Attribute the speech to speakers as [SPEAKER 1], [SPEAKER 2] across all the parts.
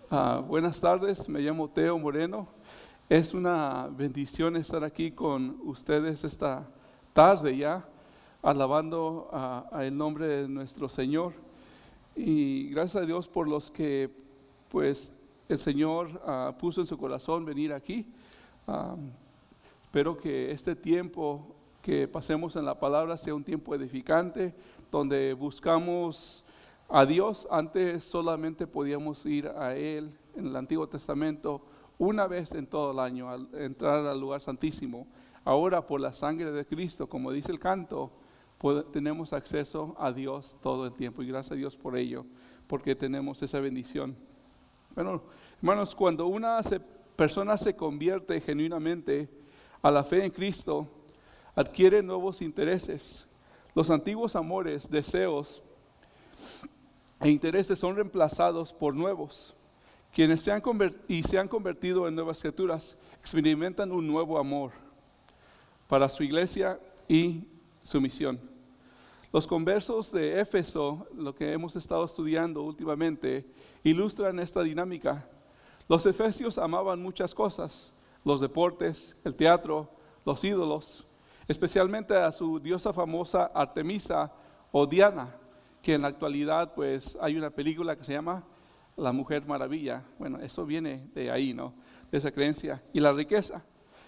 [SPEAKER 1] Buenas tardes, me llamo Teo Moreno. Es una bendición estar aquí con ustedes esta tarde ya, alabando a el nombre de nuestro Señor. Y gracias a Dios por los que pues el Señor puso en su corazón venir aquí. Ah, Espero que este tiempo que pasemos en la palabra sea un tiempo edificante, donde buscamos a Dios. Antes solamente podíamos ir a Él en el Antiguo Testamento una vez en todo el año, al entrar al lugar santísimo. Ahora, por la sangre de Cristo, como dice el canto, tenemos acceso a Dios todo el tiempo, y gracias a Dios por ello, porque tenemos esa bendición. Bueno, hermanos, cuando una persona se convierte genuinamente a la fe en Cristo, adquiere nuevos intereses. Los antiguos amores, deseos e intereses son reemplazados por nuevos. Quienes se han convertido en nuevas criaturas experimentan un nuevo amor para su iglesia y su misión. Los conversos de Éfeso, lo que hemos estado estudiando últimamente, ilustran esta dinámica. Los efesios amaban muchas cosas: los deportes, el teatro, los ídolos, especialmente a su diosa famosa Artemisa o Diana, que en la actualidad pues hay una película que se llama La Mujer Maravilla. Bueno, eso viene de ahí, ¿no? De esa creencia. Y la riqueza.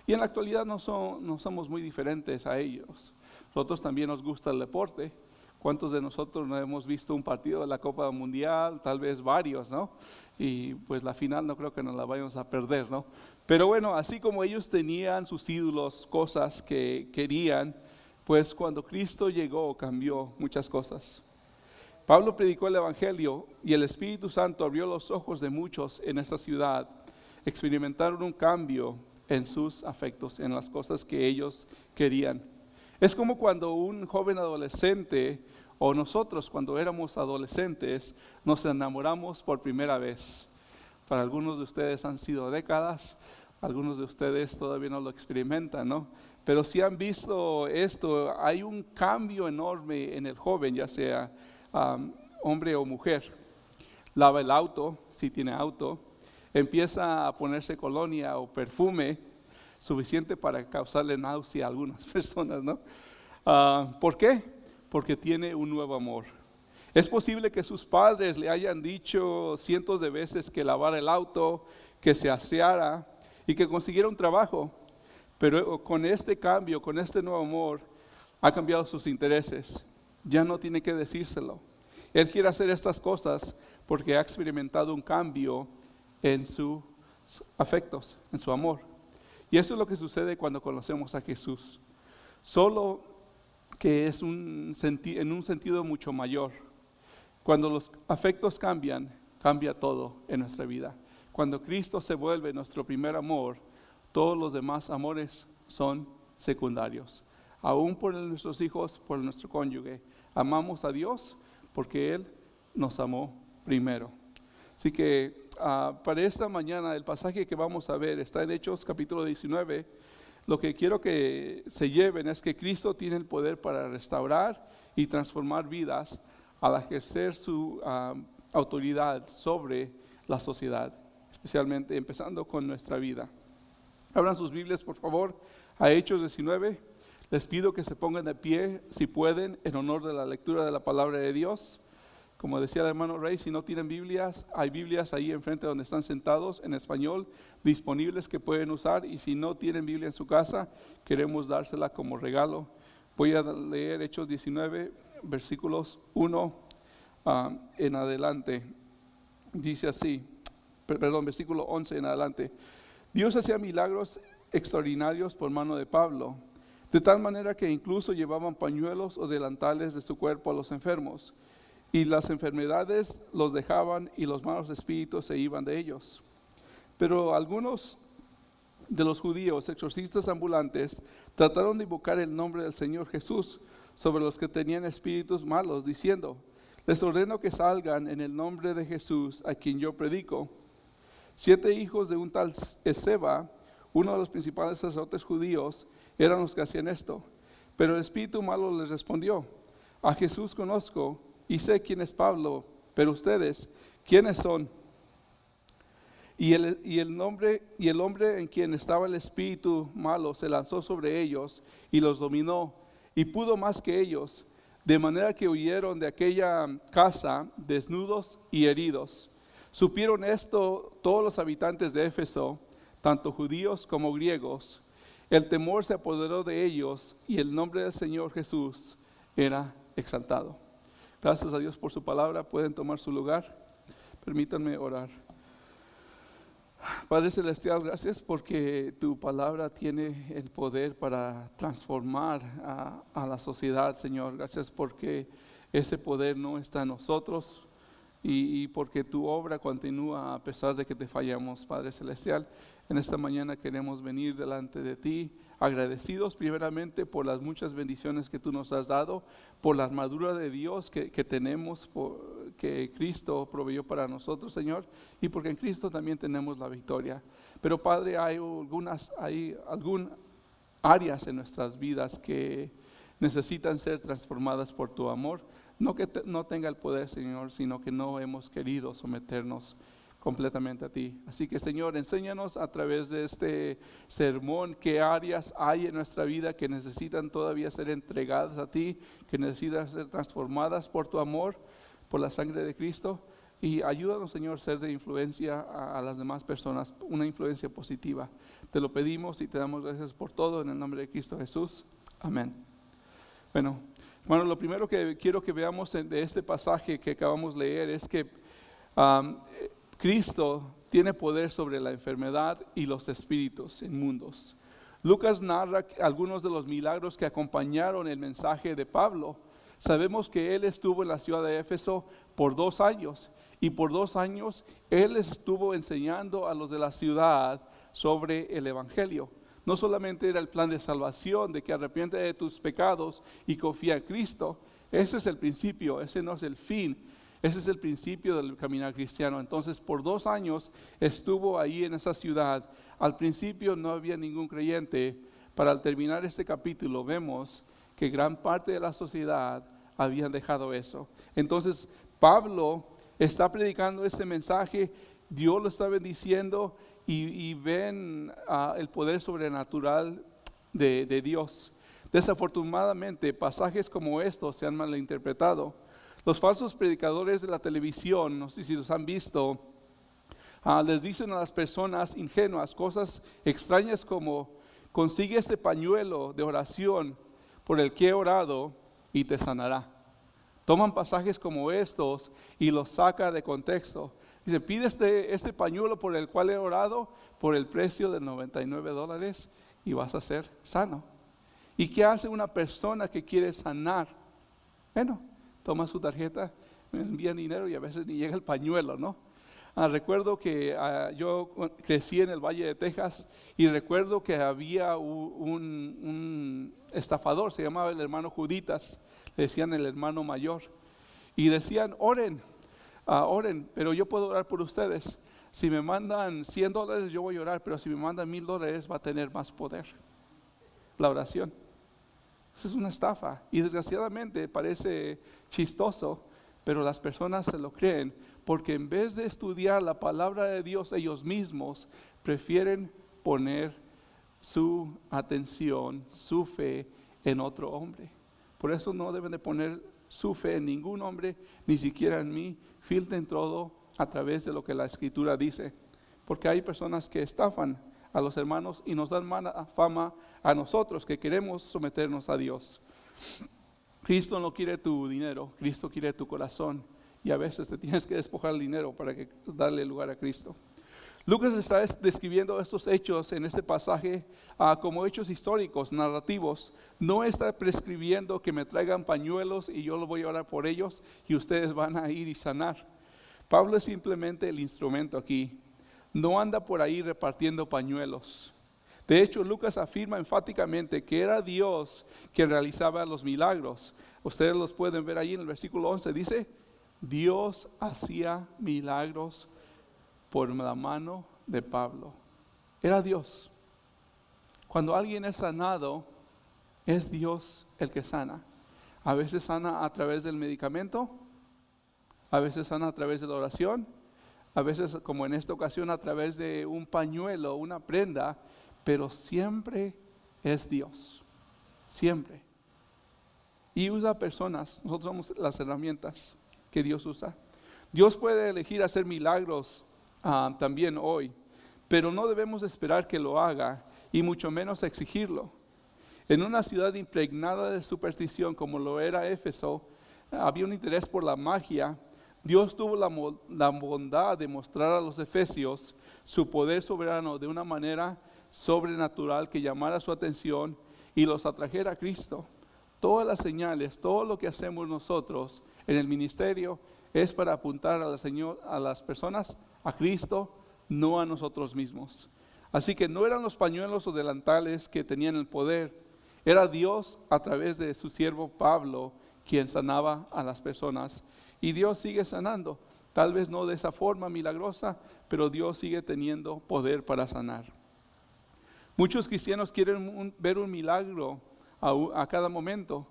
[SPEAKER 1] Y en la actualidad no somos muy diferentes a ellos. Nosotros también nos gusta el deporte. ¿Cuántos de nosotros no hemos visto un partido de la Copa Mundial? Tal vez varios, ¿no? Y pues la final no creo que nos la vayamos a perder, ¿no? Pero bueno, así como ellos tenían sus ídolos, cosas que querían, pues cuando Cristo llegó cambió muchas cosas. Pablo predicó el Evangelio y el Espíritu Santo abrió los ojos de muchos en esta ciudad. Experimentaron un cambio en sus afectos, en las cosas que ellos querían. Es como cuando un joven adolescente, o nosotros cuando éramos adolescentes, nos enamoramos por primera vez. Para algunos de ustedes han sido décadas, algunos de ustedes todavía no lo experimentan, ¿no? Pero si han visto esto, hay un cambio enorme en el joven, ya sea hombre o mujer. Lava el auto, si tiene auto, empieza a ponerse colonia o perfume suficiente para causarle náusea a algunas personas, ¿no? ¿Por qué? Porque tiene un nuevo amor. Es posible que sus padres le hayan dicho cientos de veces que lavara el auto, que se aseara y que consiguiera un trabajo, pero con este cambio, con este nuevo amor, ha cambiado sus intereses. Ya no tiene que decírselo. Él quiere hacer estas cosas porque ha experimentado un cambio en sus afectos, en su amor. Y eso es lo que sucede cuando conocemos a Jesús. Solo que es en un sentido mucho mayor. Cuando los afectos cambian, cambia todo en nuestra vida. Cuando Cristo se vuelve nuestro primer amor, todos los demás amores son secundarios. Aún por nuestros hijos, por nuestro cónyuge. Amamos a Dios porque Él nos amó primero. Así que para esta mañana el pasaje que vamos a ver está en Hechos capítulo 19. Lo que quiero que se lleven es que Cristo tiene el poder para restaurar y transformar vidas al ejercer su autoridad sobre la sociedad, especialmente empezando con nuestra vida. Abran sus Biblias, por favor, a Hechos 19. Les pido que se pongan de pie, si pueden, en honor de la lectura de la palabra de Dios. Como decía el hermano Rey, si no tienen Biblias, hay Biblias ahí enfrente donde están sentados en español, disponibles que pueden usar. Y si no tienen Biblia en su casa, queremos dársela como regalo. Voy a leer Hechos 19, versículos 1 en adelante. Dice así, versículo 11 en adelante. Dios hacía milagros extraordinarios por mano de Pablo, de tal manera que incluso llevaban pañuelos o delantales de su cuerpo a los enfermos. Y las enfermedades los dejaban y los malos espíritus se iban de ellos. Pero algunos de los judíos, exorcistas ambulantes, trataron de invocar el nombre del Señor Jesús sobre los que tenían espíritus malos, diciendo: les ordeno que salgan en el nombre de Jesús, a quien yo predico. 7 hijos de un tal Esceva, uno de los principales sacerdotes judíos, eran los que hacían esto. Pero el espíritu malo les respondió: a Jesús conozco y sé quién es Pablo, pero ustedes, ¿quiénes son? Y el hombre en quien estaba el espíritu malo se lanzó sobre ellos y los dominó, y pudo más que ellos, de manera que huyeron de aquella casa desnudos y heridos. Supieron esto todos los habitantes de Éfeso, tanto judíos como griegos. El temor se apoderó de ellos y el nombre del Señor Jesús era exaltado. Gracias a Dios por su palabra. Pueden tomar su lugar. Permítanme orar. Padre Celestial, gracias porque tu palabra tiene el poder para transformar a la sociedad, Señor. Gracias porque ese poder no está en nosotros y porque tu obra continúa a pesar de que te fallamos, Padre Celestial. En esta mañana queremos venir delante de ti agradecidos primeramente por las muchas bendiciones que tú nos has dado, por la armadura de Dios que tenemos, que Cristo proveyó para nosotros, Señor, y porque en Cristo también tenemos la victoria. Pero Padre, hay algunas áreas en nuestras vidas que necesitan ser transformadas por tu amor. No que no tenga el poder, Señor, sino que no hemos querido someternos completamente a ti. Así que, Señor, enséñanos a través de este sermón qué áreas hay en nuestra vida que necesitan todavía ser entregadas a ti, que necesitan ser transformadas por tu amor, por la sangre de Cristo. Y ayúdanos, Señor, a ser de influencia a las demás personas, una influencia positiva. Te lo pedimos y te damos gracias por todo en el nombre de Cristo Jesús. Amén. Bueno, lo primero que quiero que veamos de este pasaje que acabamos de leer es que Cristo tiene poder sobre la enfermedad y los espíritus inmundos. Lucas narra algunos de los milagros que acompañaron el mensaje de Pablo. Sabemos que él estuvo en la ciudad de Éfeso por 2 años y por 2 años él estuvo enseñando a los de la ciudad sobre el evangelio. No solamente era el plan de salvación, de que arrepiente de tus pecados y confía en Cristo. Ese es el principio, ese no es el fin. Ese es el principio del caminar cristiano. Entonces, por 2 años estuvo ahí en esa ciudad. Al principio no había ningún creyente. Para al terminar este capítulo vemos que gran parte de la sociedad habían dejado eso. Entonces, Pablo está predicando este mensaje, Dios lo está bendiciendo y ven el poder sobrenatural de Dios. Desafortunadamente, pasajes como estos se han malinterpretado. Los falsos predicadores de la televisión, no sé si los han visto, les dicen a las personas ingenuas cosas extrañas como: consigue este pañuelo de oración por el que he orado y te sanará. Toman pasajes como estos y los saca de contexto. Dice: pide este pañuelo por el cual he orado por el precio de $99 y vas a ser sano. ¿Y qué hace una persona que quiere sanar? Bueno, toma su tarjeta, me envían dinero y a veces ni llega el pañuelo, ¿no? Recuerdo que yo crecí en el Valle de Texas y recuerdo que había un estafador, se llamaba el hermano Juditas, le decían el hermano mayor, y decían: oren, pero yo puedo orar por ustedes. Si me mandan $100 yo voy a orar, pero si me mandan $1,000 va a tener más poder la oración. Esa es una estafa y desgraciadamente parece chistoso, pero las personas se lo creen porque en vez de estudiar la palabra de Dios ellos mismos prefieren poner su atención, su fe en otro hombre. Por eso no deben de poner su fe en ningún hombre, ni siquiera en mí. Filtren todo a través de lo que la Escritura dice, porque hay personas que estafan a los hermanos y nos dan mala fama a nosotros que queremos someternos a Dios. Cristo no quiere tu dinero, Cristo quiere tu corazón, y a veces te tienes que despojar el dinero para darle lugar a Cristo. Lucas está describiendo estos hechos en este pasaje como hechos históricos, narrativos. No está prescribiendo que me traigan pañuelos y yo lo voy a orar por ellos y ustedes van a ir y sanar. Pablo es simplemente el instrumento aquí. No anda por ahí repartiendo pañuelos. De hecho, Lucas afirma enfáticamente que era Dios quien realizaba los milagros. Ustedes los pueden ver ahí en el versículo 11. Dice: Dios hacía milagros por la mano de Pablo. Era Dios. Cuando alguien es sanado, es Dios el que sana. A veces sana a través del medicamento, a veces sana a través de la oración, a veces como en esta ocasión a través de un pañuelo, una prenda, pero siempre es Dios, siempre. Y usa personas, nosotros somos las herramientas que Dios usa. Dios puede elegir hacer milagros también hoy, pero no debemos esperar que lo haga y mucho menos exigirlo. En una ciudad impregnada de superstición como lo era Éfeso, había un interés por la magia. Dios tuvo la bondad de mostrar a los efesios su poder soberano de una manera sobrenatural que llamara su atención y los atrajera a Cristo. Todas las señales, todo lo que hacemos nosotros en el ministerio es para apuntar a las personas, a Cristo, no a nosotros mismos. Así que no eran los pañuelos o delantales que tenían el poder, era Dios a través de su siervo Pablo quien sanaba a las personas. Y Dios sigue sanando, tal vez no de esa forma milagrosa, pero Dios sigue teniendo poder para sanar. Muchos cristianos quieren ver un milagro a cada momento,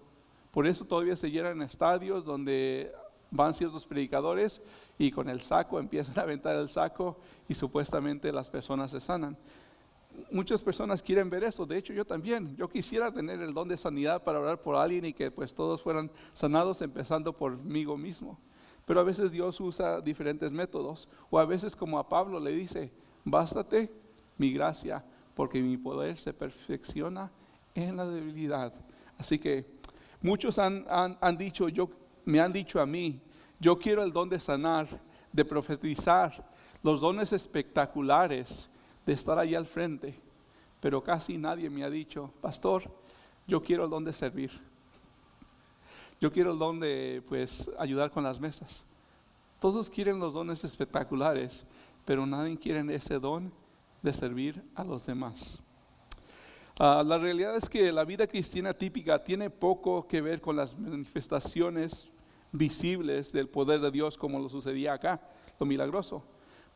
[SPEAKER 1] por eso todavía se llenan estadios donde van ciertos predicadores y con el saco empiezan a aventar el saco y supuestamente las personas se sanan. Muchas personas quieren ver eso, de hecho yo también, yo quisiera tener el don de sanidad para orar por alguien y que pues todos fueran sanados empezando por mí mismo. Pero a veces Dios usa diferentes métodos, o a veces como a Pablo le dice, bástate mi gracia, porque mi poder se perfecciona en la debilidad. Así que muchos me han dicho a mí, yo quiero el don de sanar, de profetizar, los dones espectaculares, de estar allá al frente, pero casi nadie me ha dicho, pastor, yo quiero el don de servir, yo quiero el don de ayudar con las mesas. Todos quieren los dones espectaculares, pero nadie quiere ese don de servir a los demás. La realidad es que la vida cristiana típica tiene poco que ver con las manifestaciones visibles del poder de Dios como lo sucedía acá, lo milagroso.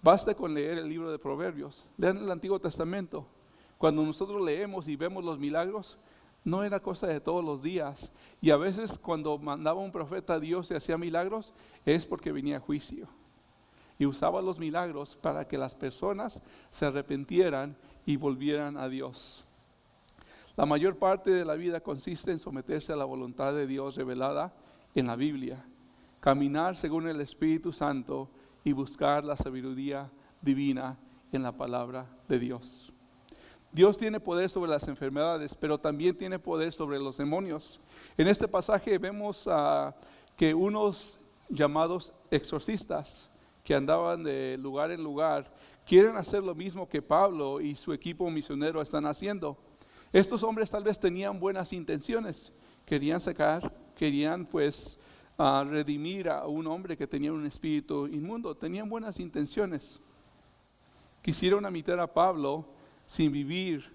[SPEAKER 1] Basta con leer el libro de Proverbios, lean el Antiguo Testamento. Cuando nosotros leemos y vemos los milagros, no era cosa de todos los días. Y a veces cuando mandaba un profeta a Dios y hacía milagros, es porque venía juicio. Y usaba los milagros para que las personas se arrepintieran y volvieran a Dios. La mayor parte de la vida consiste en someterse a la voluntad de Dios revelada en la Biblia, caminar según el Espíritu Santo y buscar la sabiduría divina en la palabra de Dios. Dios tiene poder sobre las enfermedades, pero también tiene poder sobre los demonios. En este pasaje vemos que unos llamados exorcistas que andaban de lugar en lugar quieren hacer lo mismo que Pablo y su equipo misionero están haciendo. Estos hombres tal vez tenían buenas intenciones, querían redimir a un hombre que tenía un espíritu inmundo, tenían buenas intenciones. Quisieron imitar a Pablo sin vivir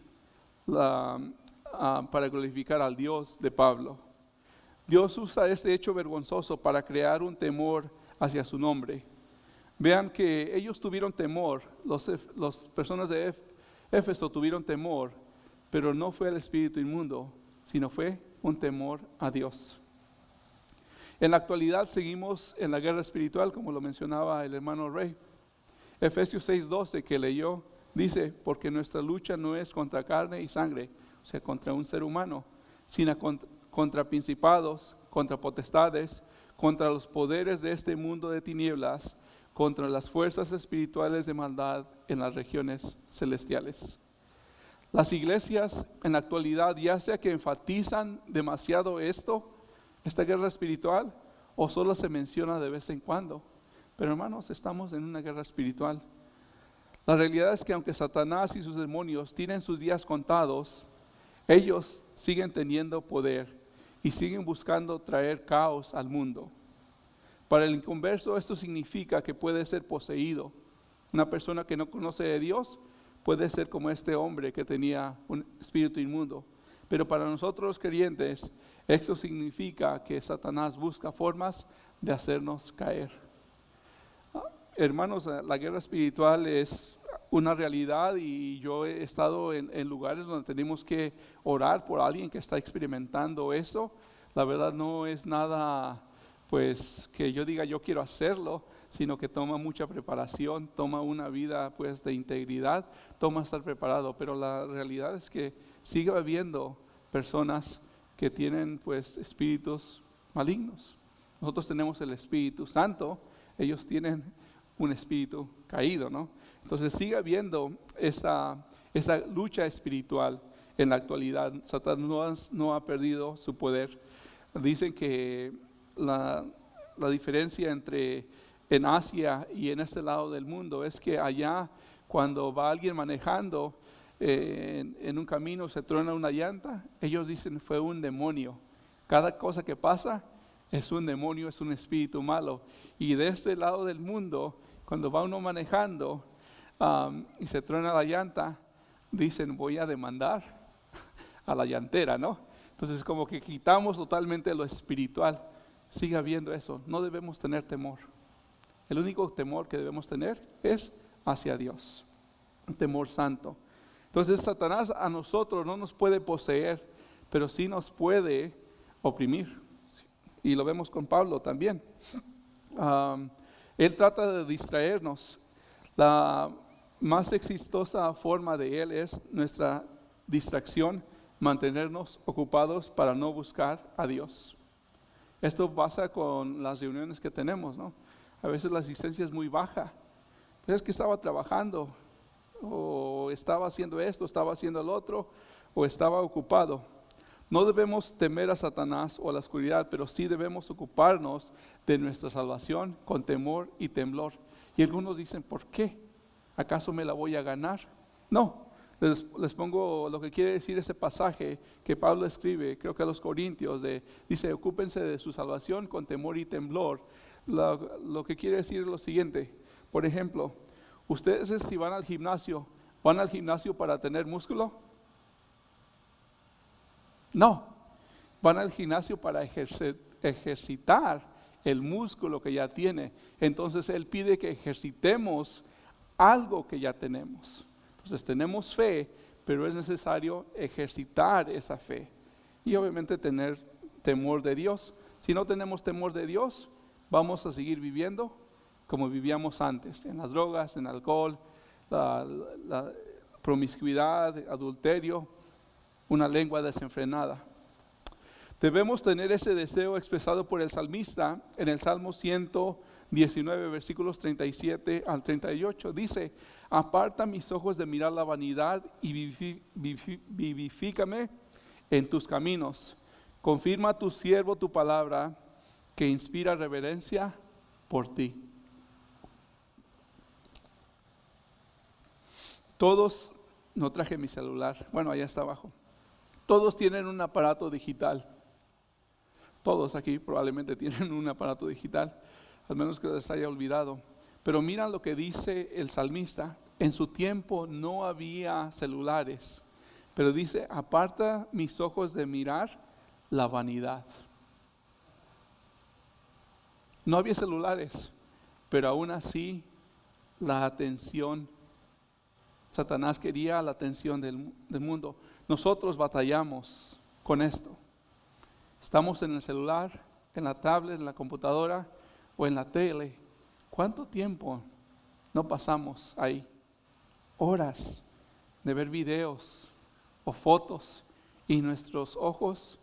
[SPEAKER 1] para glorificar al Dios de Pablo. Dios usa este hecho vergonzoso para crear un temor hacia su nombre. Vean que ellos tuvieron temor, las personas de Éfeso tuvieron temor, pero no fue el espíritu inmundo, sino fue un temor a Dios. En la actualidad seguimos en la guerra espiritual, como lo mencionaba el hermano Rey. Efesios 6:12 que leyó, dice, porque nuestra lucha no es contra carne y sangre, o sea, contra un ser humano, sino contra principados, contra potestades, contra los poderes de este mundo de tinieblas, contra las fuerzas espirituales de maldad en las regiones celestiales. Las iglesias en la actualidad, ya sea que enfatizan demasiado esta guerra espiritual, o solo se menciona de vez en cuando. Pero hermanos, estamos en una guerra espiritual. La realidad es que aunque Satanás y sus demonios tienen sus días contados, ellos siguen teniendo poder y siguen buscando traer caos al mundo. Para el inconverso esto significa que puede ser poseído. Una persona que no conoce de Dios puede ser como este hombre que tenía un espíritu inmundo. Pero para nosotros los creyentes, esto significa que Satanás busca formas de hacernos caer. Hermanos, la guerra espiritual es una realidad y yo he estado en lugares donde tenemos que orar por alguien que está experimentando eso. La verdad no es nada, que yo diga yo quiero hacerlo, sino que toma mucha preparación, toma una vida pues de integridad, toma estar preparado, pero la realidad es que sigue habiendo personas que tienen pues espíritus malignos. Nosotros tenemos el Espíritu Santo, ellos tienen un espíritu caído, ¿no? Entonces sigue habiendo esa lucha espiritual en la actualidad. Satanás no ha perdido su poder. Dicen que la diferencia entre en Asia y en este lado del mundo es que allá cuando va alguien manejando en un camino se truena una llanta, ellos dicen fue un demonio. Cada cosa que pasa es un demonio, es un espíritu malo. Y de este lado del mundo, cuando va uno manejando y se truena la llanta, dicen voy a demandar a la llantera, ¿no? Entonces como que quitamos totalmente lo espiritual. Sigue habiendo eso, no debemos tener temor. El único temor que debemos tener es hacia Dios, un temor santo. Entonces Satanás a nosotros no nos puede poseer, pero sí nos puede oprimir. Y lo vemos con Pablo también. Él trata de distraernos. La más exitosa forma de él es nuestra distracción, mantenernos ocupados para no buscar a Dios. Esto pasa con las reuniones que tenemos, ¿no? A veces la asistencia es muy baja. Pues es que estaba trabajando, o estaba haciendo esto, estaba haciendo el otro, o estaba ocupado. No debemos temer a Satanás o a la oscuridad, pero sí debemos ocuparnos de nuestra salvación con temor y temblor. Y algunos dicen, ¿por qué? ¿Acaso me la voy a ganar? No, les pongo lo que quiere decir ese pasaje que Pablo escribe, creo que a los Corintios, dice, ocúpense de su salvación con temor y temblor. Lo que quiere decir es lo siguiente, por ejemplo, ustedes si van al gimnasio para tener músculo? No, van al gimnasio para ejercitar el músculo que ya tiene. Entonces Él pide que ejercitemos algo que ya tenemos. Entonces tenemos fe, pero es necesario ejercitar esa fe. Y obviamente tener temor de Dios. Si no tenemos temor de Dios, vamos a seguir viviendo como vivíamos antes, en las drogas, en el alcohol, la promiscuidad, adulterio, una lengua desenfrenada. Debemos tener ese deseo expresado por el salmista en el Salmo 119, versículos 37 al 38. Dice, aparta mis ojos de mirar la vanidad y vivifícame en tus caminos. Confirma a tu siervo tu palabra, que inspira reverencia por ti. Todos, no traje mi celular, bueno, allá está abajo. Todos tienen un aparato digital. Todos aquí probablemente tienen un aparato digital, al menos que les haya olvidado. Pero miran lo que dice el salmista. En su tiempo no había celulares, pero dice, aparta mis ojos de mirar la vanidad. No había celulares, pero aún así la atención, Satanás quería la atención del mundo. Nosotros batallamos con esto. Estamos en el celular, en la tablet, en la computadora o en la tele. ¿Cuánto tiempo no pasamos ahí? Horas de ver videos o fotos y nuestros ojos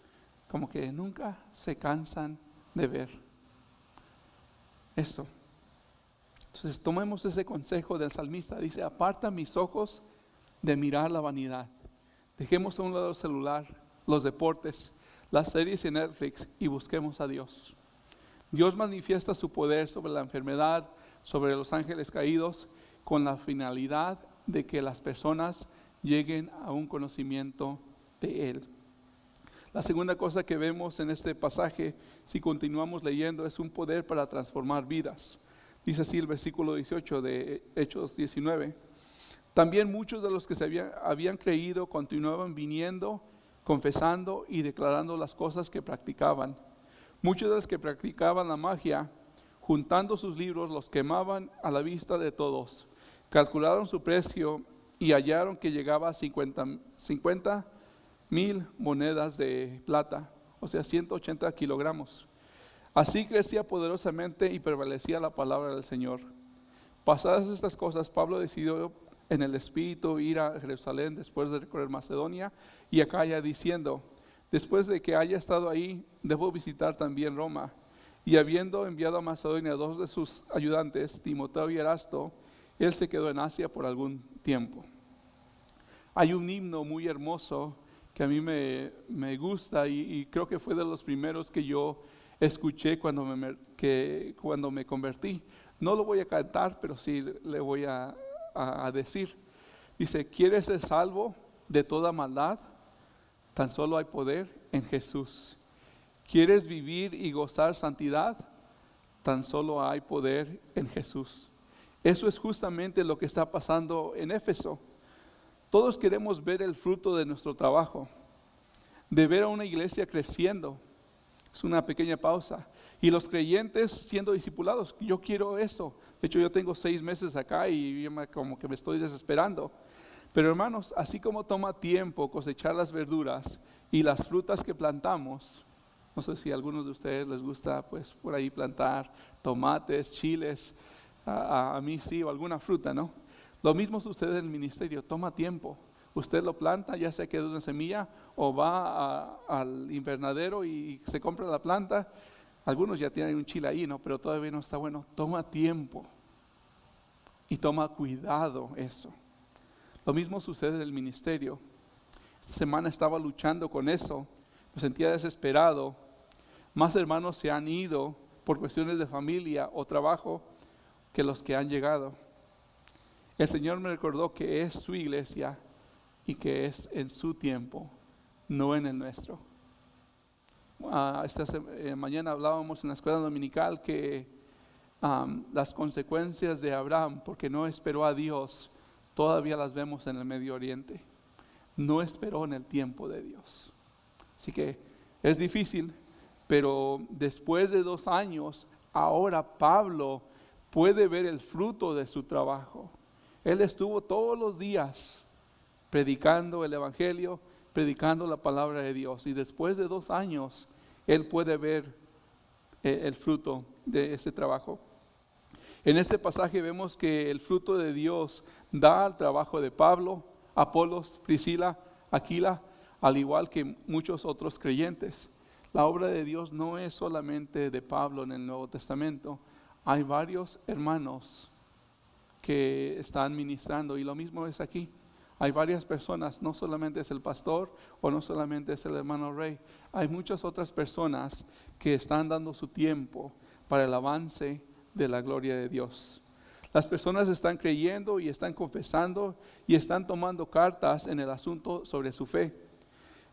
[SPEAKER 1] como que nunca se cansan de ver esto. Entonces tomemos ese consejo del salmista. Dice, aparta mis ojos de mirar la vanidad. Dejemos a un lado el celular, los deportes, las series en Netflix y busquemos a Dios. Dios manifiesta su poder sobre la enfermedad, sobre los ángeles caídos, con la finalidad de que las personas lleguen a un conocimiento de Él. La segunda cosa que vemos en este pasaje, si continuamos leyendo, es un poder para transformar vidas. Dice así el versículo 18 de Hechos 19. También muchos de los que habían creído continuaban viniendo, confesando y declarando las cosas que practicaban. Muchos de los que practicaban la magia, juntando sus libros, los quemaban a la vista de todos. Calcularon su precio y hallaron que llegaba a 50,000 monedas de plata, o sea 180 kilogramos. Así crecía poderosamente y prevalecía la palabra del Señor. Pasadas estas cosas, Pablo decidió en el Espíritu ir a Jerusalén después de recorrer Macedonia y Acaya, diciendo: después de que haya estado ahí, debo visitar también Roma. Y habiendo enviado a Macedonia 2 de sus ayudantes, Timoteo y Erasto, él se quedó en Asia por algún tiempo. Hay un himno muy hermoso que a mí me gusta y creo que fue de los primeros que yo escuché cuando me convertí. No lo voy a cantar, pero sí le voy a decir. Dice: ¿quieres ser salvo de toda maldad? Tan solo hay poder en Jesús. ¿Quieres vivir y gozar santidad? Tan solo hay poder en Jesús. Eso es justamente lo que está pasando en Éfeso. Todos queremos ver el fruto de nuestro trabajo, de ver a una iglesia creciendo. Es una pequeña pausa. Y los creyentes siendo discipulados. Yo quiero eso. De hecho, yo tengo 6 meses acá y como que me estoy desesperando. Pero hermanos, así como toma tiempo cosechar las verduras y las frutas que plantamos, no sé si a algunos de ustedes les gusta pues por ahí plantar tomates, chiles, a mí sí, o alguna fruta, ¿no? Lo mismo sucede en el ministerio, toma tiempo. Usted lo planta, ya sea que de una semilla o va al invernadero y se compra la planta. Algunos ya tienen un chile ahí, ¿no? Pero todavía no está bueno. Toma tiempo y toma cuidado eso. Lo mismo sucede en el ministerio. Esta semana estaba luchando con eso, me sentía desesperado. Más hermanos se han ido por cuestiones de familia o trabajo que los que han llegado. El Señor me recordó que es su iglesia y que es en su tiempo, no en el nuestro. Mañana hablábamos en la escuela dominical que las consecuencias de Abraham, porque no esperó a Dios, todavía las vemos en el Medio Oriente. No esperó en el tiempo de Dios. Así que es difícil, pero después de 2 años, ahora Pablo puede ver el fruto de su trabajo. Él estuvo todos los días predicando el Evangelio, predicando la palabra de Dios. Y después de 2 años, él puede ver el fruto de ese trabajo. En este pasaje vemos que el fruto de Dios da al trabajo de Pablo, Apolos, Priscila, Aquila, al igual que muchos otros creyentes. La obra de Dios no es solamente de Pablo en el Nuevo Testamento. Hay varios hermanos que están ministrando y lo mismo es aquí. Hay varias personas, no solamente es el pastor o no solamente es el hermano Rey. Hay muchas otras personas que están dando su tiempo para el avance de la gloria de Dios. Las personas están creyendo y están confesando y están tomando cartas en el asunto sobre su fe.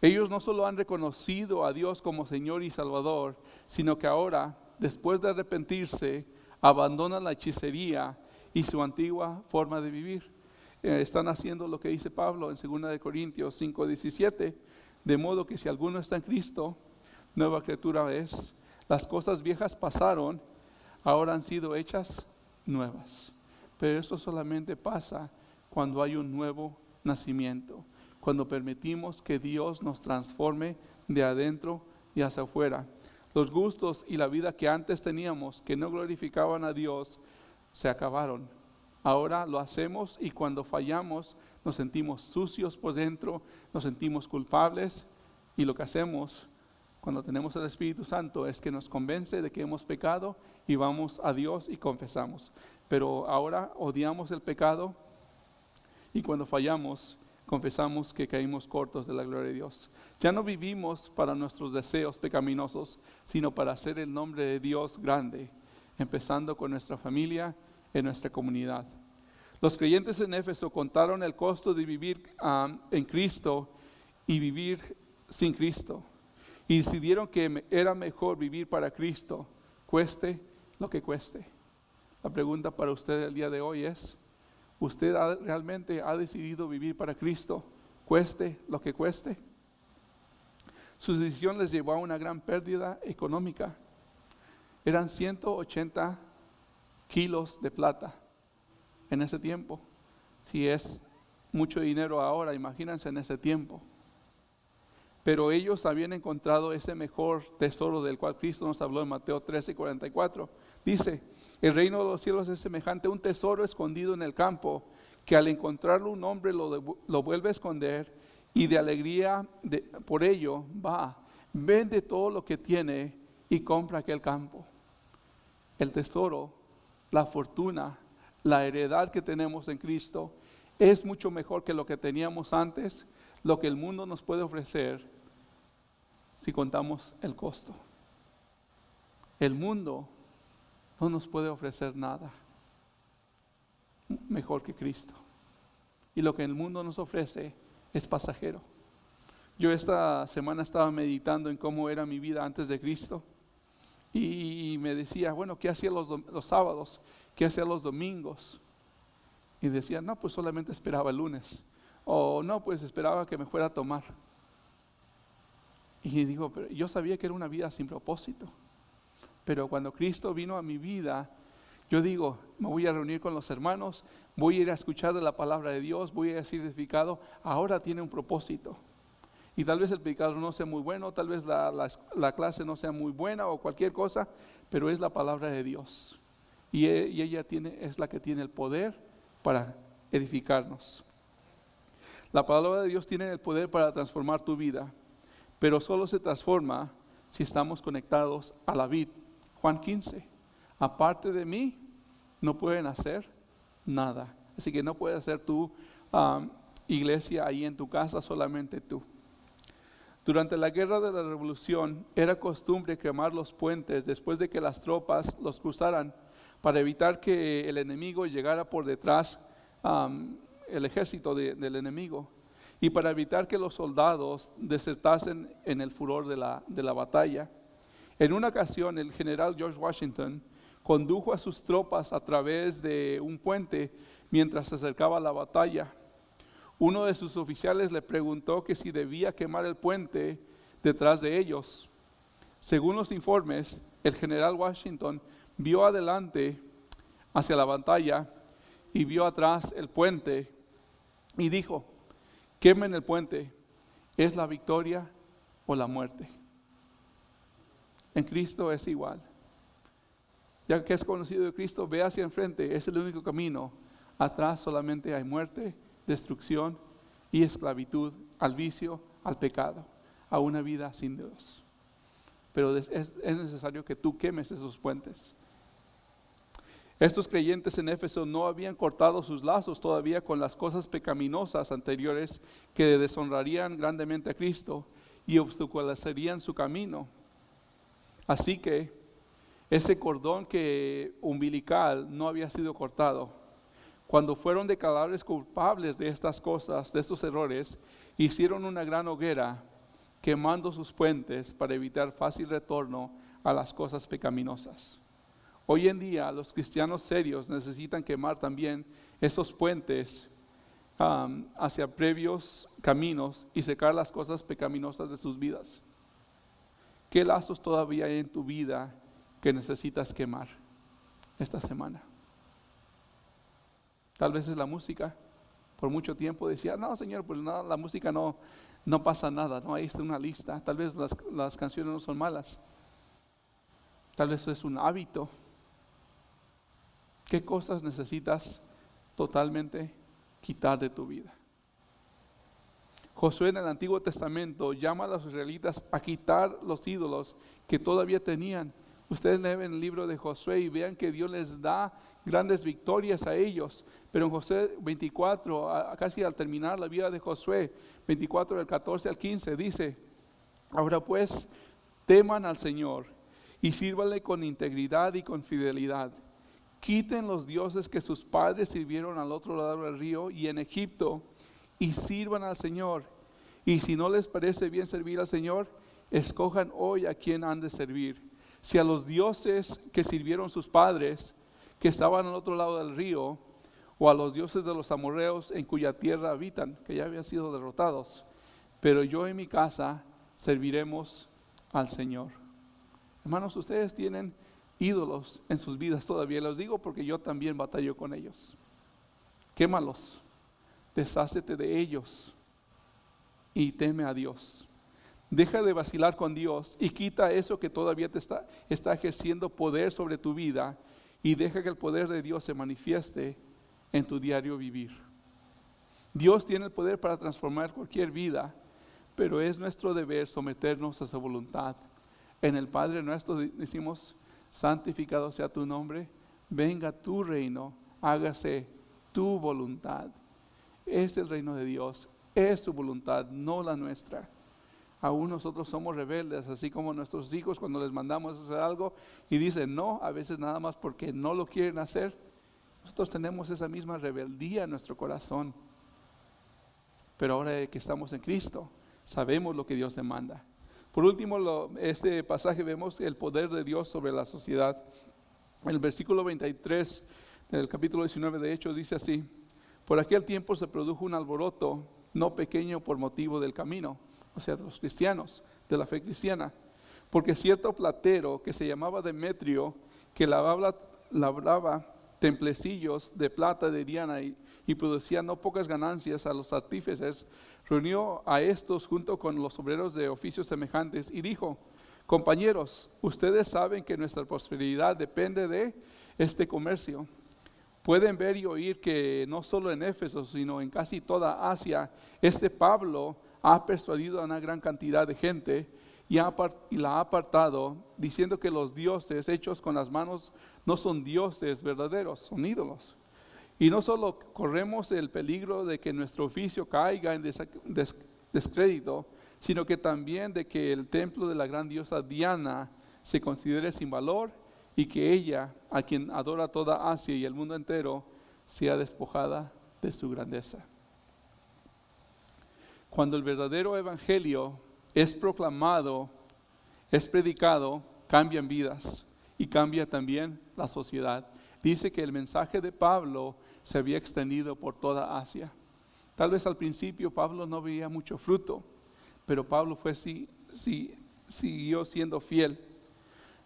[SPEAKER 1] Ellos no solo han reconocido a Dios como Señor y Salvador, sino que ahora, después de arrepentirse, abandonan la hechicería y su antigua forma de vivir. Están haciendo lo que dice Pablo en 2 Corintios 5:17, de modo que si alguno está en Cristo, nueva criatura es. Las cosas viejas pasaron, ahora han sido hechas nuevas. Pero eso solamente pasa cuando hay un nuevo nacimiento, cuando permitimos que Dios nos transforme de adentro y hacia afuera. Los gustos y la vida que antes teníamos, que no glorificaban a Dios, se acabaron. Ahora lo hacemos y cuando fallamos nos sentimos sucios por dentro, nos sentimos culpables, y lo que hacemos cuando tenemos el Espíritu Santo es que nos convence de que hemos pecado y vamos a Dios y confesamos. Pero ahora odiamos el pecado y cuando fallamos confesamos que caímos cortos de la gloria de Dios. Ya no vivimos para nuestros deseos pecaminosos, sino para hacer el nombre de Dios grande, empezando con nuestra familia, en nuestra comunidad. Los creyentes en Éfeso contaron el costo de vivir en Cristo y vivir sin Cristo, y decidieron que era mejor vivir para Cristo, cueste lo que cueste. La pregunta para usted el día de hoy es: ¿usted realmente ha decidido vivir para Cristo, cueste lo que cueste? Su decisión les llevó a una gran pérdida económica. Eran 180 kilos de plata en ese tiempo. Si es mucho dinero ahora, imagínense en ese tiempo. pero ellos habían encontrado ese mejor tesoro del cual Cristo nos habló en Mateo 13:44. Dice, el reino de los cielos es semejante a un tesoro escondido en el campo, que al encontrarlo un hombre lo vuelve a esconder y de alegría por ello va, vende todo lo que tiene y compra aquel campo. El tesoro, la fortuna, la heredad que tenemos en Cristo es mucho mejor que lo que teníamos antes, lo que el mundo nos puede ofrecer si contamos el costo. El mundo no nos puede ofrecer nada mejor que Cristo. Y lo que el mundo nos ofrece es pasajero. Yo esta semana estaba meditando en cómo era mi vida antes de Cristo. Y me decía, bueno, ¿qué hacía los sábados? ¿Qué hacía los domingos? Y decía, no, pues solamente esperaba el lunes. O no, pues esperaba que me fuera a tomar. Y digo, pero yo sabía que era una vida sin propósito. Pero cuando Cristo vino a mi vida, yo digo, me voy a reunir con los hermanos, voy a ir a escuchar de la palabra de Dios, voy a ser edificado. Ahora tiene un propósito. Y tal vez el predicador no sea muy bueno, tal vez la clase no sea muy buena o cualquier cosa, pero es la palabra de Dios. Y ella es la que tiene el poder para edificarnos. La palabra de Dios tiene el poder para transformar tu vida, pero solo se transforma si estamos conectados a la vid. Juan 15, aparte de mí no pueden hacer nada. Así que no puedes hacer tu iglesia ahí en tu casa, solamente tú. Durante la guerra de la revolución era costumbre quemar los puentes después de que las tropas los cruzaran para evitar que el enemigo llegara por detrás, el ejército del enemigo, y para evitar que los soldados desertasen en el furor de la batalla. En una ocasión el general George Washington condujo a sus tropas a través de un puente mientras se acercaba a la batalla. Uno de sus oficiales le preguntó que si debía quemar el puente detrás de ellos. Según los informes, el general Washington vio adelante hacia la batalla y vio atrás el puente y dijo, quemen el puente, ¿es la victoria o la muerte? En Cristo es igual. Ya que es conocido de Cristo, ve hacia enfrente, es el único camino. Atrás solamente hay muerte, destrucción y esclavitud al vicio, al pecado, a una vida sin Dios. Pero es necesario que tú quemes esos puentes. Estos creyentes en Éfeso no habían cortado sus lazos todavía con las cosas pecaminosas anteriores que deshonrarían grandemente a Cristo y obstaculizarían su camino. Así que ese cordón umbilical no había sido cortado. Cuando fueron declarados culpables de estas cosas, de estos errores, hicieron una gran hoguera quemando sus puentes para evitar fácil retorno a las cosas pecaminosas. Hoy en día los cristianos serios necesitan quemar también esos puentes hacia previos caminos y secar las cosas pecaminosas de sus vidas. ¿Qué lazos todavía hay en tu vida que necesitas quemar esta semana? Tal vez es la música. Por mucho tiempo decía, no Señor, pues no, la música no pasa nada, no, ahí está una lista. Tal vez las canciones no son malas. Tal vez es un hábito. ¿Qué cosas necesitas totalmente quitar de tu vida? Josué en el Antiguo Testamento llama a los israelitas a quitar los ídolos que todavía tenían. Ustedes leen el libro de Josué y vean que Dios les da grandes victorias a ellos. Pero en Josué 24, casi al terminar la vida de Josué, 24 del 14 al 15, dice, ahora pues, teman al Señor y sírvanle con integridad y con fidelidad. Quiten los dioses que sus padres sirvieron al otro lado del río y en Egipto y sirvan al Señor. Y si no les parece bien servir al Señor, escojan hoy a quién han de servir. Si a los dioses que sirvieron sus padres, que estaban al otro lado del río, o a los dioses de los amorreos en cuya tierra habitan, que ya habían sido derrotados, pero yo y mi casa serviremos al Señor. Hermanos, ustedes tienen ídolos en sus vidas todavía, los digo porque yo también batallo con ellos. Quémalos, deshácete de ellos y teme a Dios. Deja de vacilar con Dios y quita eso que todavía te está ejerciendo poder sobre tu vida y deja que el poder de Dios se manifieste en tu diario vivir. Dios tiene el poder para transformar cualquier vida, pero es nuestro deber someternos a su voluntad. En el Padre nuestro decimos: santificado sea tu nombre, venga tu reino, hágase tu voluntad. Es el reino de Dios, es su voluntad, no la nuestra. Aún nosotros somos rebeldes, así como nuestros hijos cuando les mandamos a hacer algo y dicen no, a veces nada más porque no lo quieren hacer. Nosotros tenemos esa misma rebeldía en nuestro corazón. Pero ahora que estamos en Cristo, sabemos lo que Dios demanda. Por último, este pasaje vemos el poder de Dios sobre la sociedad. En el versículo 23 del capítulo 19 de Hechos dice así: por aquel tiempo se produjo un alboroto no pequeño por motivo del camino, o sea, de los cristianos, de la fe cristiana, porque cierto platero que se llamaba Demetrio, que labraba templecillos de plata de Diana y producía no pocas ganancias a los artífices, reunió a estos junto con los obreros de oficios semejantes y dijo: compañeros, ustedes saben que nuestra prosperidad depende de este comercio. Pueden ver y oír que no solo en Éfeso, sino en casi toda Asia, este Pablo ha persuadido a una gran cantidad de gente y la ha apartado, diciendo que los dioses hechos con las manos no son dioses verdaderos, son ídolos. Y no solo corremos el peligro de que nuestro oficio caiga en descrédito, sino que también de que el templo de la gran diosa Diana se considere sin valor y que ella, a quien adora toda Asia y el mundo entero, sea despojada de su grandeza. Cuando el verdadero evangelio es proclamado, es predicado, cambian vidas y cambia también la sociedad. Dice que el mensaje de Pablo se había extendido por toda Asia. Tal vez al principio Pablo no veía mucho fruto, pero Pablo siguió siendo fiel.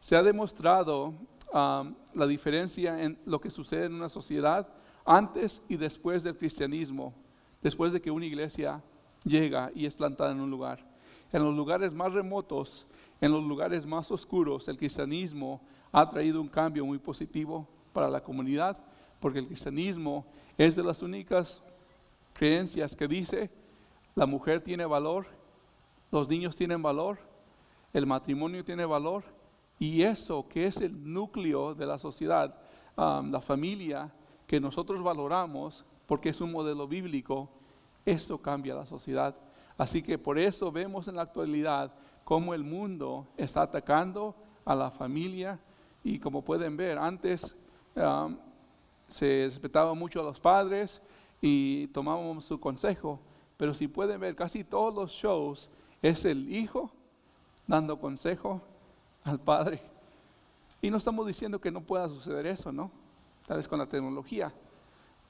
[SPEAKER 1] Se ha demostrado la diferencia en lo que sucede en una sociedad antes y después del cristianismo, después de que una iglesia llega y es plantada en un lugar. En los lugares más remotos, en los lugares más oscuros, el cristianismo ha traído un cambio muy positivo para la comunidad, porque el cristianismo es de las únicas creencias que dice: la mujer tiene valor, los niños tienen valor, el matrimonio tiene valor, y eso que es el núcleo de la sociedad, la familia, que nosotros valoramos porque es un modelo bíblico, eso cambia la sociedad. Así que por eso vemos en la actualidad cómo el mundo está atacando a la familia, y como pueden ver, antes se respetaba mucho a los padres y tomábamos su consejo, pero si pueden ver, casi todos los shows es el hijo dando consejo al padre. Y no estamos diciendo que no pueda suceder eso, ¿no? Tal vez con la tecnología,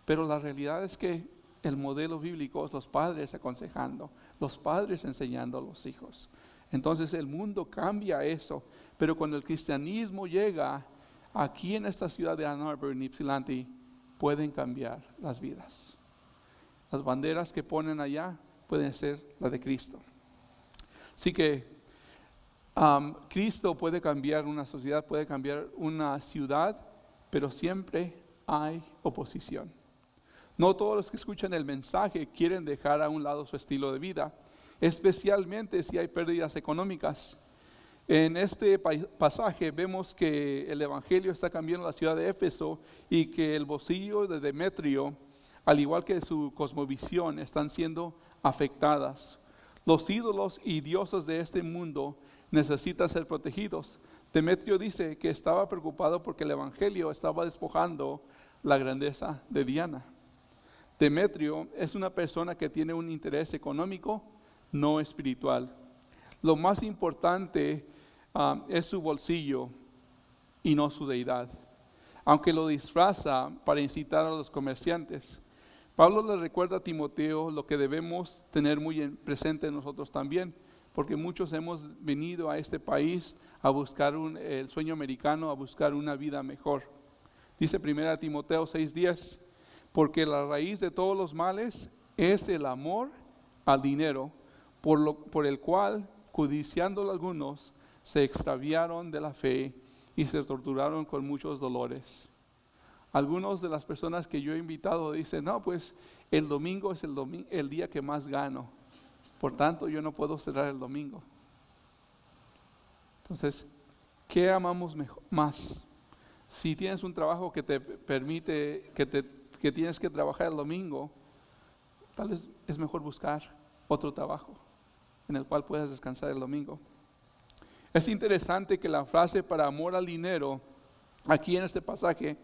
[SPEAKER 1] pero la realidad es que el modelo bíblico es los padres aconsejando, los padres enseñando a los hijos. Entonces el mundo cambia eso, pero cuando el cristianismo llega aquí en esta ciudad de Ann Arbor, en Ypsilanti, pueden cambiar las vidas. Las banderas que ponen allá pueden ser la de Cristo. Así que Cristo puede cambiar una sociedad, puede cambiar una ciudad, pero siempre hay oposición. No todos los que escuchan el mensaje quieren dejar a un lado su estilo de vida, especialmente si hay pérdidas económicas. En este pasaje vemos que el evangelio está cambiando la ciudad de Éfeso y que el bolsillo de Demetrio, al igual que su cosmovisión, están siendo afectadas. Los ídolos y dioses de este mundo necesitan ser protegidos. Demetrio dice que estaba preocupado porque el evangelio estaba despojando la grandeza de Diana. Demetrio es una persona que tiene un interés económico, no espiritual. Lo más importante es su bolsillo y no su deidad, aunque lo disfraza para incitar a los comerciantes. Pablo le recuerda a Timoteo lo que debemos tener muy presente nosotros también, porque muchos hemos venido a este país a buscar el sueño americano, a buscar una vida mejor. Dice 1 Timoteo 6:10, porque la raíz de todos los males es el amor al dinero, por el cual codiciándolo algunos, se extraviaron de la fe y se torturaron con muchos dolores. Algunas de las personas que yo he invitado dicen, no, pues el domingo es el día que más gano, por tanto yo no puedo cerrar el domingo. Entonces, ¿qué amamos más? Si tienes un trabajo que te permite, que tienes que trabajar el domingo, tal vez es mejor buscar otro trabajo en el cual puedas descansar el domingo. Es interesante que la frase para amor al dinero, aquí en este pasaje,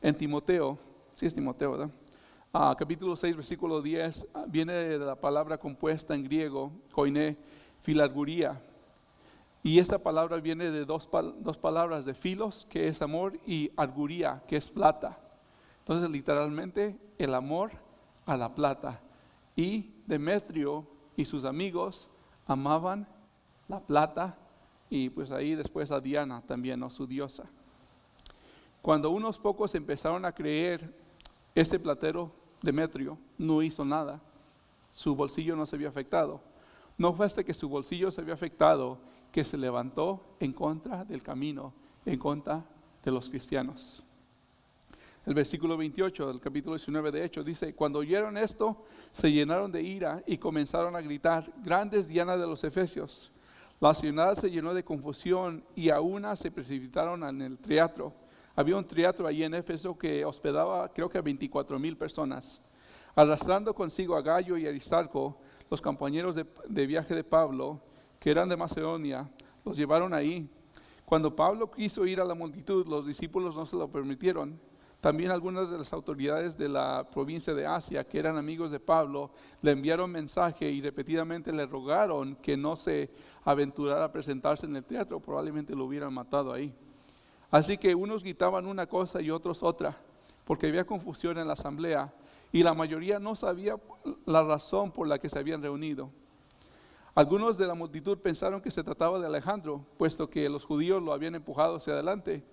[SPEAKER 1] en Timoteo, sí es Timoteo, ¿verdad? Capítulo 6, versículo 10, viene de la palabra compuesta en griego, koiné, filarguría. Y esta palabra viene de dos palabras, de filos, que es amor, y arguría, que es plata. Entonces, literalmente, el amor a la plata. Y Demetrio y sus amigos amaban la plata, y pues ahí después a Diana también, ¿no? Su diosa. Cuando unos pocos empezaron a creer, este platero, Demetrio, no hizo nada. Su bolsillo no se vio afectado. No fue hasta que su bolsillo se vio afectado que se levantó en contra del camino, en contra de los cristianos. El versículo 28 del capítulo 19 de Hechos dice, cuando oyeron esto, se llenaron de ira y comenzaron a gritar, grandes Diana de los Efesios. La ciudad se llenó de confusión y a una se precipitaron en el teatro. Había un teatro allí en Éfeso que hospedaba creo que a 24,000 personas. Arrastrando consigo a Gallo y Aristarco, los compañeros de viaje de Pablo, que eran de Macedonia, los llevaron ahí. Cuando Pablo quiso ir a la multitud, los discípulos no se lo permitieron. También algunas de las autoridades de la provincia de Asia, que eran amigos de Pablo, le enviaron mensaje y repetidamente le rogaron que no se aventurara a presentarse en el teatro, probablemente lo hubieran matado ahí. Así que unos gritaban una cosa y otros otra, porque había confusión en la asamblea y la mayoría no sabía la razón por la que se habían reunido. Algunos de la multitud pensaron que se trataba de Alejandro, puesto que los judíos lo habían empujado hacia adelante.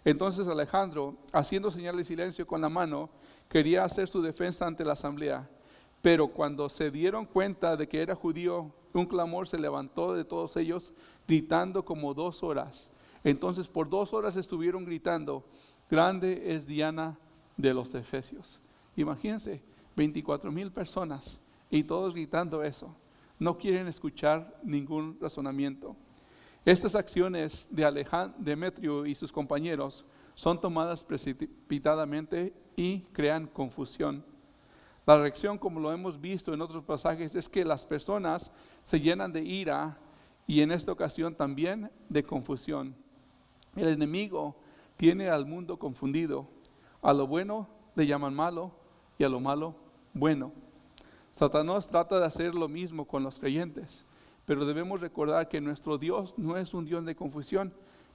[SPEAKER 1] Entonces Alejandro, haciendo señal de silencio con la mano, quería hacer su defensa ante la asamblea. Pero cuando se dieron cuenta de que era judío, un clamor se levantó de todos ellos, gritando como 2 horas. Entonces por 2 horas estuvieron gritando, grande es Diana de los Efesios. Imagínense, 24,000 personas y todos gritando eso. No quieren escuchar ningún razonamiento. Estas acciones de Demetrio y sus compañeros son tomadas precipitadamente y crean confusión. La reacción, como lo hemos visto en otros pasajes, es que las personas se llenan de ira y en esta ocasión también de confusión. El enemigo tiene al mundo confundido. A lo bueno le llaman malo y a lo malo bueno. Satanás trata de hacer lo mismo con los creyentes, pero debemos recordar que nuestro Dios no es un Dios de confusión.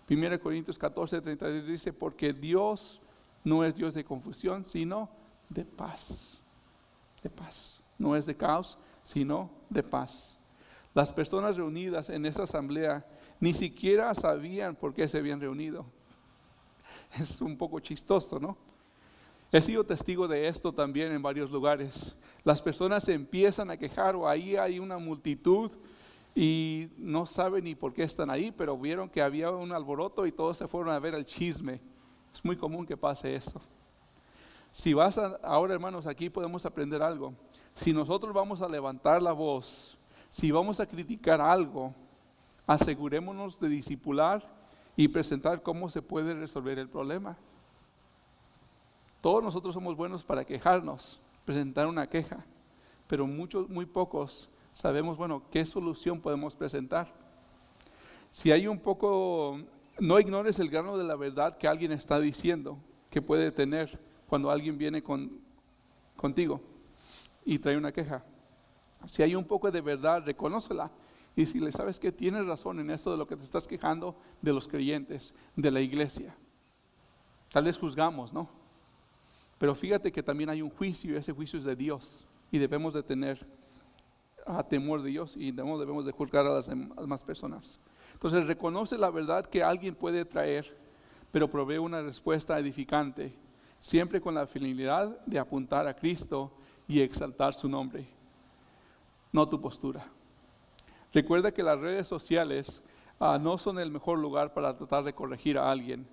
[SPEAKER 1] 1 Corintios 14:33 dice, porque Dios no es Dios de confusión, sino de paz. De paz. No es de caos, sino de paz. Las personas reunidas en esa asamblea ni siquiera sabían por qué se habían reunido. Es un poco chistoso, ¿no? He sido testigo de esto también en varios lugares. Las personas se empiezan a quejar o ahí hay una multitud y no saben ni por qué están ahí, pero vieron que había un alboroto y todos se fueron a ver el chisme. Es muy común que pase eso. Si ahora, hermanos, aquí podemos aprender algo. Si nosotros vamos a levantar la voz, si vamos a criticar algo, asegurémonos de discipular y presentar cómo se puede resolver el problema. Todos nosotros somos buenos para quejarnos, presentar una queja, pero muy pocos sabemos, bueno, qué solución podemos presentar. Si hay no ignores el grano de la verdad que alguien está diciendo, que puede tener cuando alguien viene contigo y trae una queja. Si hay un poco de verdad, reconócela y decirle, ¿sabes qué? Tienes razón en esto de lo que te estás quejando de los creyentes, de la iglesia. Tal vez juzgamos, ¿no? Pero fíjate que también hay un juicio y ese juicio es de Dios y debemos de tener temor de Dios y debemos de juzgar a las demás personas. Entonces reconoce la verdad que alguien puede traer, pero provee una respuesta edificante, siempre con la finalidad de apuntar a Cristo y exaltar su nombre, no tu postura. Recuerda que las redes sociales no son el mejor lugar para tratar de corregir a alguien.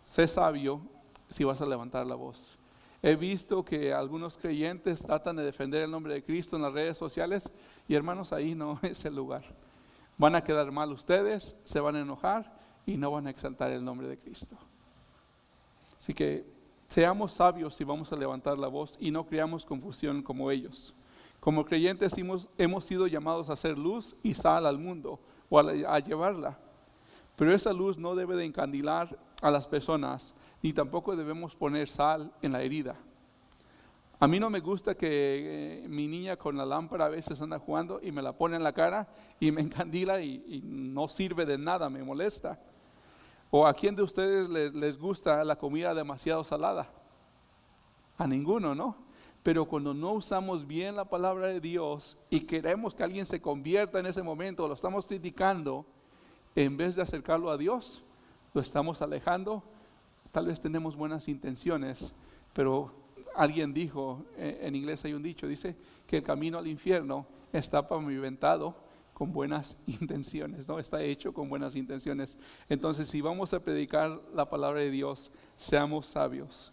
[SPEAKER 1] Sé sabio si vas a levantar la voz. He visto que algunos creyentes tratan de defender el nombre de Cristo en las redes sociales y hermanos, ahí no es el lugar. Van a quedar mal ustedes, se van a enojar y no van a exaltar el nombre de Cristo. Así que seamos sabios si vamos a levantar la voz y no creamos confusión como ellos. Como creyentes hemos sido llamados a hacer luz y sal al mundo o a llevarla. Pero esa luz no debe de encandilar a las personas, ni tampoco debemos poner sal en la herida. A mí no me gusta que mi niña con la lámpara a veces anda jugando y me la pone en la cara y me encandila y no sirve de nada, me molesta. ¿O a quién de ustedes les gusta la comida demasiado salada? A ninguno, ¿no? Pero cuando no usamos bien la palabra de Dios y queremos que alguien se convierta en ese momento, lo estamos criticando, en vez de acercarlo a Dios, lo estamos alejando. Tal vez tenemos buenas intenciones, pero alguien dijo, en inglés hay un dicho, dice que el camino al infierno está pavimentado con buenas intenciones, ¿no? Está hecho con buenas intenciones. Entonces, si vamos a predicar la palabra de Dios, seamos sabios.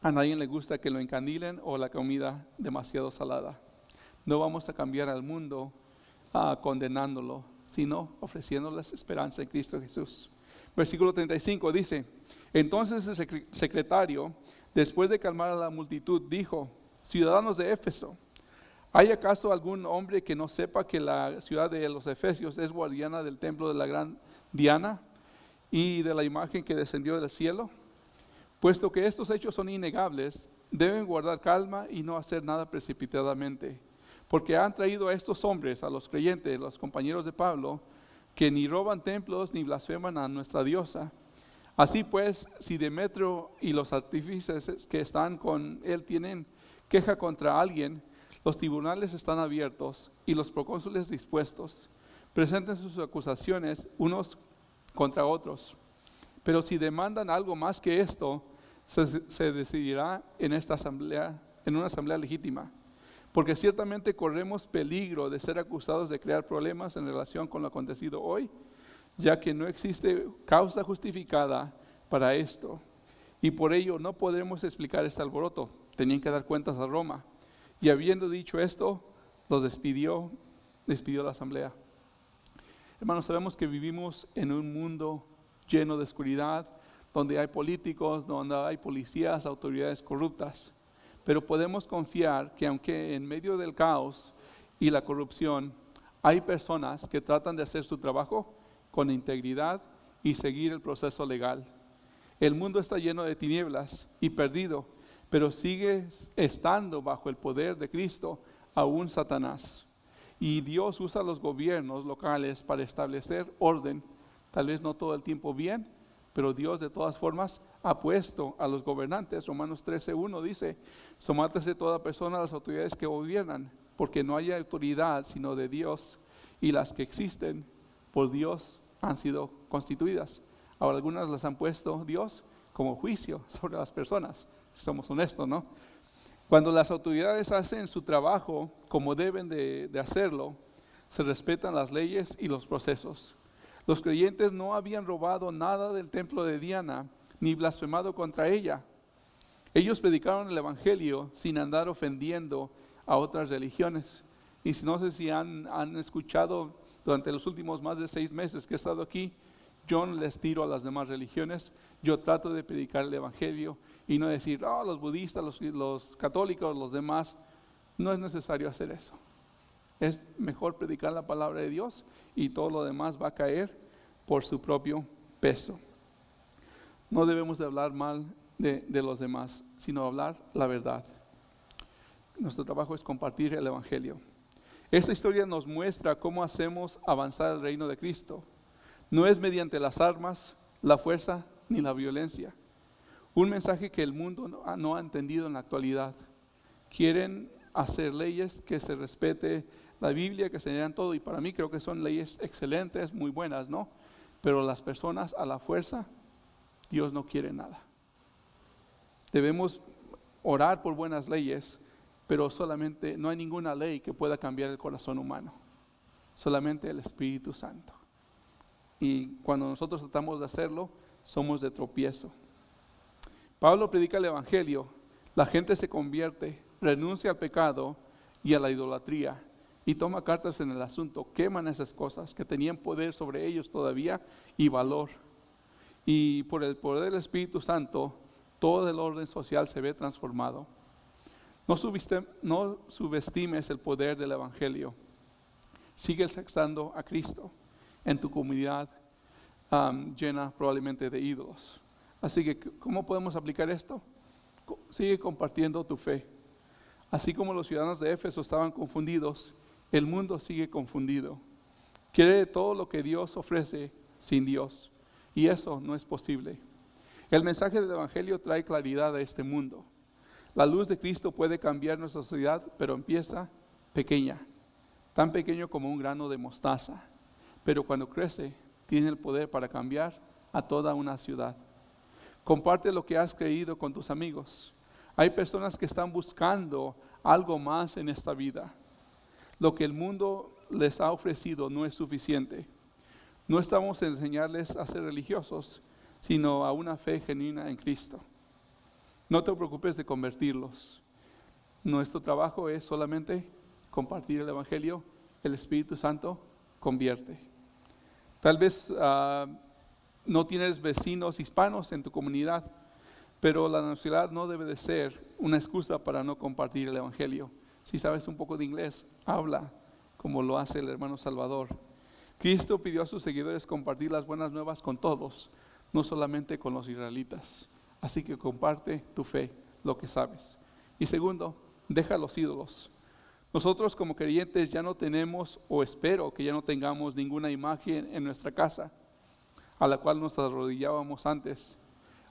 [SPEAKER 1] A nadie le gusta que lo encandilen o la comida demasiado salada. No vamos a cambiar al mundo condenándolo, sino ofreciéndoles esperanza en Cristo Jesús. Versículo 35 dice: entonces el secretario, después de calmar a la multitud, dijo: ciudadanos de Éfeso, ¿hay acaso algún hombre que no sepa que la ciudad de los Efesios es guardiana del templo de la gran Diana y de la imagen que descendió del cielo? Puesto que estos hechos son innegables, deben guardar calma y no hacer nada precipitadamente, porque han traído a estos hombres, a los creyentes, los compañeros de Pablo, que ni roban templos ni blasfeman a nuestra diosa. Así pues, si Demetrio y los artífices que están con él tienen queja contra alguien, los tribunales están abiertos y los procónsules dispuestos. Presenten sus acusaciones unos contra otros. Pero si demandan algo más que esto, se decidirá en esta asamblea, en una asamblea legítima. Porque ciertamente corremos peligro de ser acusados de crear problemas en relación con lo acontecido hoy, ya que no existe causa justificada para esto. Y por ello no podremos explicar este alboroto. Tenían que dar cuentas a Roma. Y habiendo dicho esto, los despidió la asamblea. Hermanos, sabemos que vivimos en un mundo lleno de oscuridad, donde hay políticos, donde hay policías, autoridades corruptas. Pero podemos confiar que aunque en medio del caos y la corrupción, hay personas que tratan de hacer su trabajo con integridad y seguir el proceso legal. El mundo está lleno de tinieblas y perdido, pero sigue estando bajo el poder de Cristo, aún Satanás. Y Dios usa los gobiernos locales para establecer orden, tal vez no todo el tiempo bien, pero Dios de todas formas ha puesto a los gobernantes. Romanos 13:1 dice: somátese toda persona a las autoridades que gobiernan, porque no hay autoridad sino de Dios, y las que existen por Dios han sido constituidas. Ahora algunas las han puesto Dios como juicio sobre las personas, si somos honestos, ¿no? Cuando las autoridades hacen su trabajo como deben de hacerlo, se respetan las leyes y los procesos. Los creyentes no habían robado nada del templo de Diana, ni blasfemado contra ella. Ellos predicaron el evangelio sin andar ofendiendo a otras religiones. Y si no sé si han escuchado durante los últimos más de 6 meses que he estado aquí, yo no les tiro a las demás religiones. Yo trato de predicar el evangelio y no decir, los budistas, los católicos, los demás. No es necesario hacer eso. Es mejor predicar la palabra de Dios y todo lo demás va a caer por su propio peso. No debemos de hablar mal de los demás, sino hablar la verdad. Nuestro trabajo es compartir el evangelio. Esta historia nos muestra cómo hacemos avanzar el reino de Cristo. No es mediante las armas, la fuerza ni la violencia. Un mensaje que el mundo no ha entendido en la actualidad. Quieren hacer leyes que se respete la Biblia, que se lean todo, y para mí creo que son leyes excelentes, muy buenas, ¿no? Pero las personas a la fuerza, Dios no quiere nada. Debemos orar por buenas leyes, pero solamente no hay ninguna ley que pueda cambiar el corazón humano. solamente el Espíritu Santo. Y cuando nosotros tratamos de hacerlo, somos de tropiezo. Pablo predica el Evangelio, la gente se convierte, renuncia al pecado y a la idolatría y toma cartas en el asunto, queman esas cosas que tenían poder sobre ellos todavía y valor. Y por el poder del Espíritu Santo, todo el orden social se ve transformado. No subestimes el poder del Evangelio. Sigue exaltando a Cristo en tu comunidad llena probablemente de ídolos. Así que, ¿cómo podemos aplicar esto? Sigue compartiendo tu fe. Así como los ciudadanos de Éfeso estaban confundidos, el mundo sigue confundido. Quiere todo lo que Dios ofrece sin Dios, y eso no es posible. El mensaje del Evangelio trae claridad a este mundo. La luz de Cristo puede cambiar nuestra sociedad, pero empieza pequeña, tan pequeño como un grano de mostaza. Pero cuando crece, tiene el poder para cambiar a toda una ciudad. Comparte lo que has creído con tus amigos. Hay personas que están buscando algo más en esta vida. Lo que el mundo les ha ofrecido no es suficiente. No estamos a enseñarles a ser religiosos, sino a una fe genuina en Cristo. No te preocupes de convertirlos. Nuestro trabajo es solamente compartir el Evangelio. El Espíritu Santo convierte. Tal vez no tienes vecinos hispanos en tu comunidad, pero la nacionalidad no debe de ser una excusa para no compartir el Evangelio. Si sabes un poco de inglés, habla como lo hace el hermano Salvador. Cristo pidió a sus seguidores compartir las buenas nuevas con todos, no solamente con los israelitas. Así que comparte tu fe, lo que sabes. Y segundo, deja los ídolos. Nosotros como creyentes ya no tenemos, o espero que ya no tengamos ninguna imagen en nuestra casa a la cual nos arrodillábamos antes.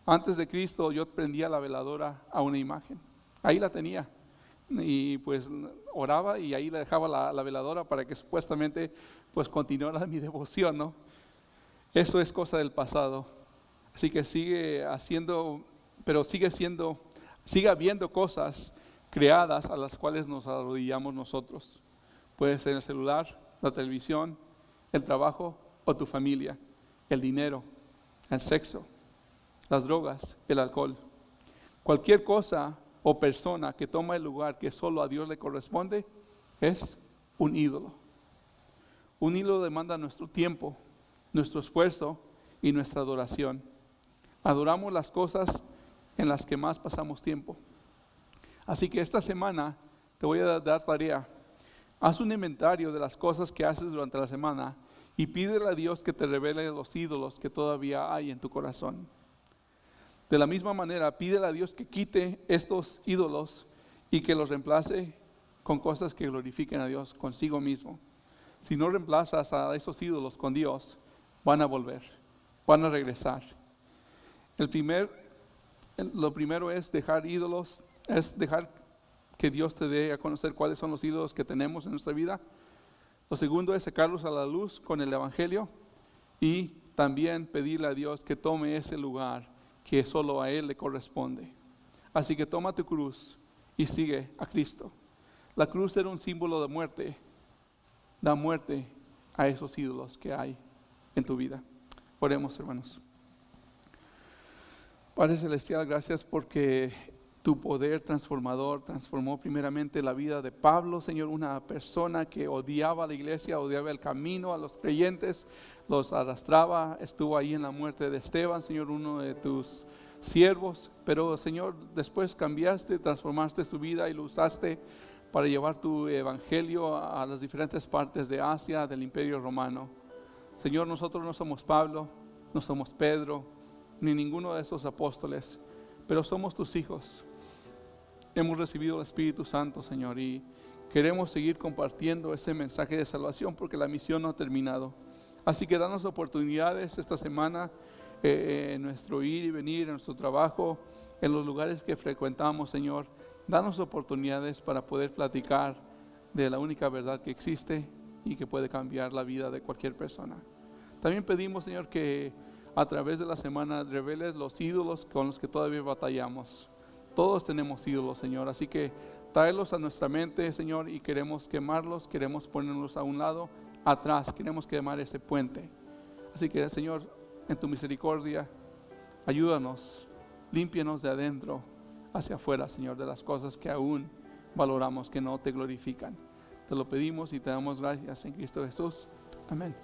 [SPEAKER 1] Antes de Cristo yo prendía la veladora a una imagen. Ahí la tenía. Y pues oraba y ahí le dejaba la veladora para que supuestamente pues continuara mi devoción, ¿no? Eso es cosa del pasado. Así que sigue habiendo cosas creadas a las cuales nos arrodillamos nosotros. Puede ser el celular, la televisión, el trabajo o tu familia, el dinero, el sexo, las drogas, el alcohol. Cualquier cosa o persona que toma el lugar que solo a Dios le corresponde es un ídolo. Un ídolo demanda nuestro tiempo, nuestro esfuerzo y nuestra adoración. Adoramos las cosas en las que más pasamos tiempo. Así que esta semana te voy a dar tarea. Haz un inventario de las cosas que haces durante la semana y pídele a Dios que te revele los ídolos que todavía hay en tu corazón. De la misma manera, pídele a Dios que quite estos ídolos y que los reemplace con cosas que glorifiquen a Dios consigo mismo. Si no reemplazas a esos ídolos con Dios, van a volver, van a regresar. Lo primero es dejar ídolos, es dejar que Dios te dé a conocer cuáles son los ídolos que tenemos en nuestra vida. Lo segundo es sacarlos a la luz con el Evangelio y también pedirle a Dios que tome ese lugar que solo a Él le corresponde. Así que toma tu cruz y sigue a Cristo. La cruz era un símbolo de muerte. Da muerte a esos ídolos que hay en tu vida. Oremos, hermanos. Padre Celestial, gracias porque tu poder transformador transformó primeramente la vida de Pablo, Señor, una persona que odiaba a la iglesia, odiaba el camino a los creyentes, los arrastraba, estuvo ahí en la muerte de Esteban, Señor, uno de tus siervos, pero Señor, después cambiaste, transformaste su vida y lo usaste para llevar tu evangelio a las diferentes partes de Asia, del Imperio Romano. Señor, nosotros no somos Pablo, no somos Pedro, ni ninguno de esos apóstoles, pero somos tus hijos. Hemos recibido el Espíritu Santo, Señor, y queremos seguir compartiendo ese mensaje de salvación porque la misión no ha terminado. Así que danos oportunidades esta semana en nuestro ir y venir, en nuestro trabajo, en los lugares que frecuentamos, Señor. Danos oportunidades para poder platicar de la única verdad que existe y que puede cambiar la vida de cualquier persona. También pedimos, Señor, que a través de la semana reveles los ídolos con los que todavía batallamos. Todos tenemos ídolos, Señor, así que tráelos a nuestra mente, Señor, y queremos quemarlos, queremos ponerlos a un lado atrás, queremos quemar ese puente. Así que, Señor, en tu misericordia, ayúdanos, límpianos de adentro hacia afuera, Señor, de las cosas que aún valoramos, que no te glorifican. Te lo pedimos y te damos gracias en Cristo Jesús. Amén.